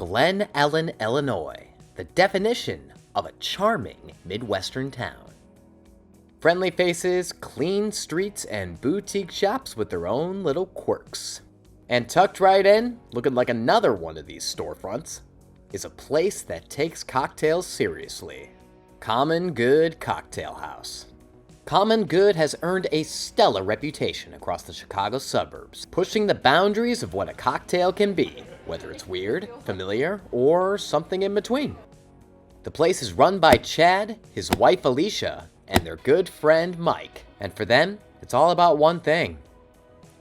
Glen Ellyn, Illinois, the definition of a charming Midwestern town. Friendly faces, clean streets, and boutique shops with their own little quirks. And tucked right in, looking like another one of these storefronts, is a place that takes cocktails seriously. Common Good Cocktail House. Common Good has earned a stellar reputation across the Chicago suburbs, pushing the boundaries of what a cocktail can be, whether it's weird, familiar, or something in between. The place is run by Chad, his wife Alicia, and their good friend Mike, and for them, it's all about one thing: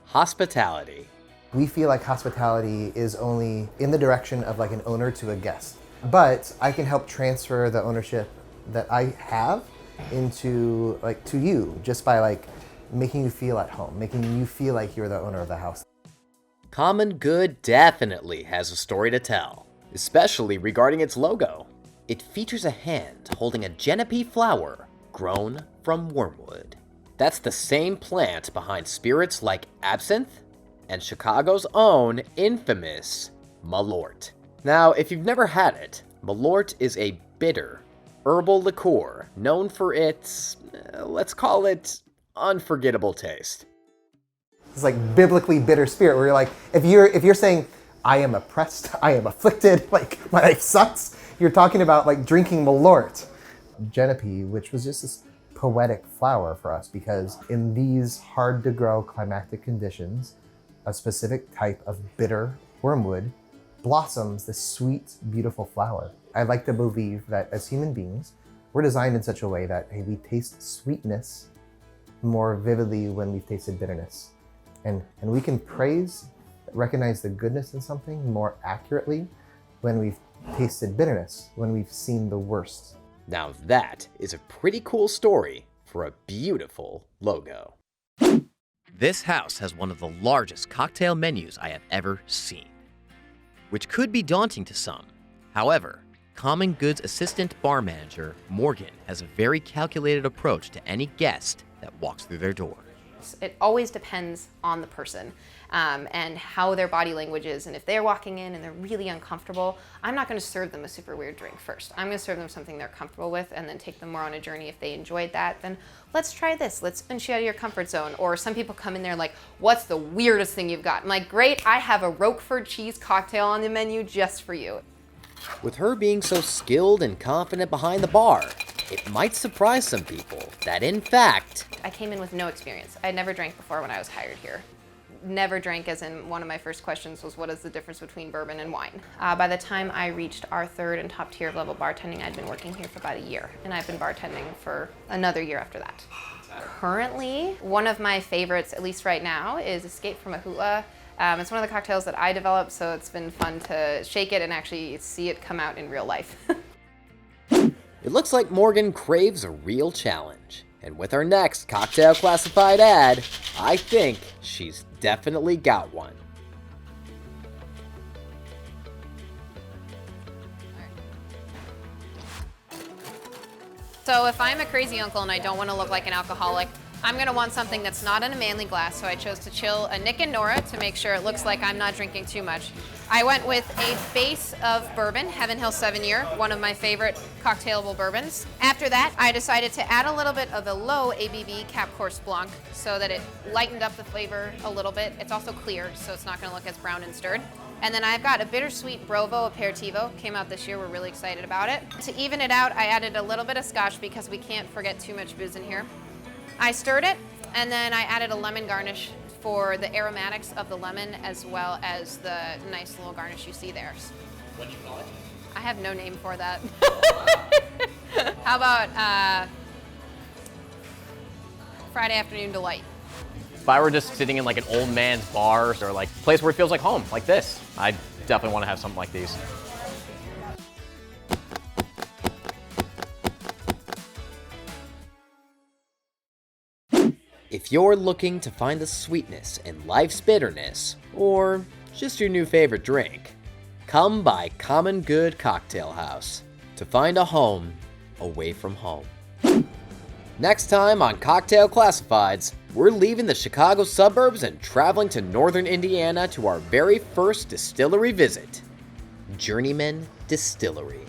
hospitality. We feel like hospitality is only in the direction of like an owner to a guest, but I can help transfer the ownership that I have into like to you just by like making you feel at home, making you feel like you're the owner of the house. Common Good definitely has a story to tell, especially regarding its logo. It features a hand holding a Genepi flower grown from wormwood. That's the same plant behind spirits like absinthe and Chicago's own infamous Malort. Now, if you've never had it, Malort is a bitter herbal liqueur known for its, let's call it, unforgettable taste. It's like biblically bitter spirit where you're like, if you're saying, I am oppressed, I am afflicted, like my life sucks, you're talking about like drinking Malort. Genepi, which was just this poetic flower for us because in these hard to grow climatic conditions, a specific type of bitter wormwood blossoms this sweet, beautiful flower. I like to believe that as human beings, we're designed in such a way that, hey, we taste sweetness more vividly when we've tasted bitterness. And we can recognize the goodness in something more accurately when we've tasted bitterness, when we've seen the worst. Now that is a pretty cool story for a beautiful logo. This house has one of the largest cocktail menus I have ever seen, which could be daunting to some. However, Common Good's assistant bar manager, Morgan, has a very calculated approach to any guest that walks through their door. It always depends on the person and how their body language is. And if they're walking in and they're really uncomfortable, I'm not going to serve them a super weird drink first. I'm going to serve them something they're comfortable with and then take them more on a journey. If they enjoyed that, then let's try this. Let's punch you out of your comfort zone. Or some people come in there like, what's the weirdest thing you've got? I'm like, great, I have a Roquefort cheese cocktail on the menu just for you. With her being so skilled and confident behind the bar, it might surprise some people that, in fact, I came in with no experience. I never drank before when I was hired here. Never drank, as in one of my first questions was, what is the difference between bourbon and wine? By the time I reached our third and top tier of level bartending, I'd been working here for about a year, and I've been bartending for another year after that. Currently, one of my favorites, at least right now, is Escape from a Hula. It's one of the cocktails that I developed, so it's been fun to shake it and actually see it come out in real life. It looks like Morgan craves a real challenge. And with our next cocktail classified ad, I think she's definitely got one. So if I'm a crazy uncle and I don't want to look like an alcoholic, I'm going to want something that's not in a manly glass, so I chose to chill a Nick and Nora to make sure it looks like I'm not drinking too much. I went with a base of bourbon, Heaven Hill 7-year, one of my favorite cocktailable bourbons. After that, I decided to add a little bit of a low ABV Cap Course Blanc so that it lightened up the flavor a little bit. It's also clear, so it's not going to look as brown and stirred. And then I've got a bittersweet Brovo Aperitivo, came out this year, we're really excited about it. To even it out, I added a little bit of scotch because we can't forget too much booze in here. I stirred it, and then I added a lemon garnish for the aromatics of the lemon as well as the nice little garnish you see there. What do you call it? I have no name for that. How about Friday Afternoon Delight? If I were just sitting in like an old man's bar or like a place where it feels like home, like this, I definitely want to have something like these. If you're looking to find the sweetness in life's bitterness, or just your new favorite drink, come by Common Good Cocktail House to find a home away from home. Next time on Cocktail Classifieds, we're leaving the Chicago suburbs and traveling to northern Indiana to our very first distillery visit. Journeyman Distillery.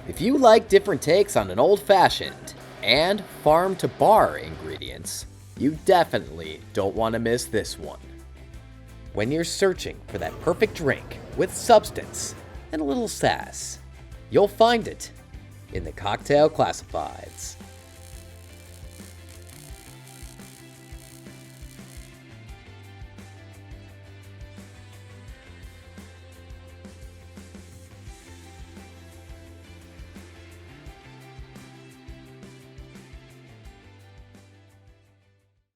If you like different takes on an old-fashioned and farm-to-bar ingredients, you definitely don't want to miss this one. When you're searching for that perfect drink with substance and a little sass, you'll find it in the Cocktail Classifieds.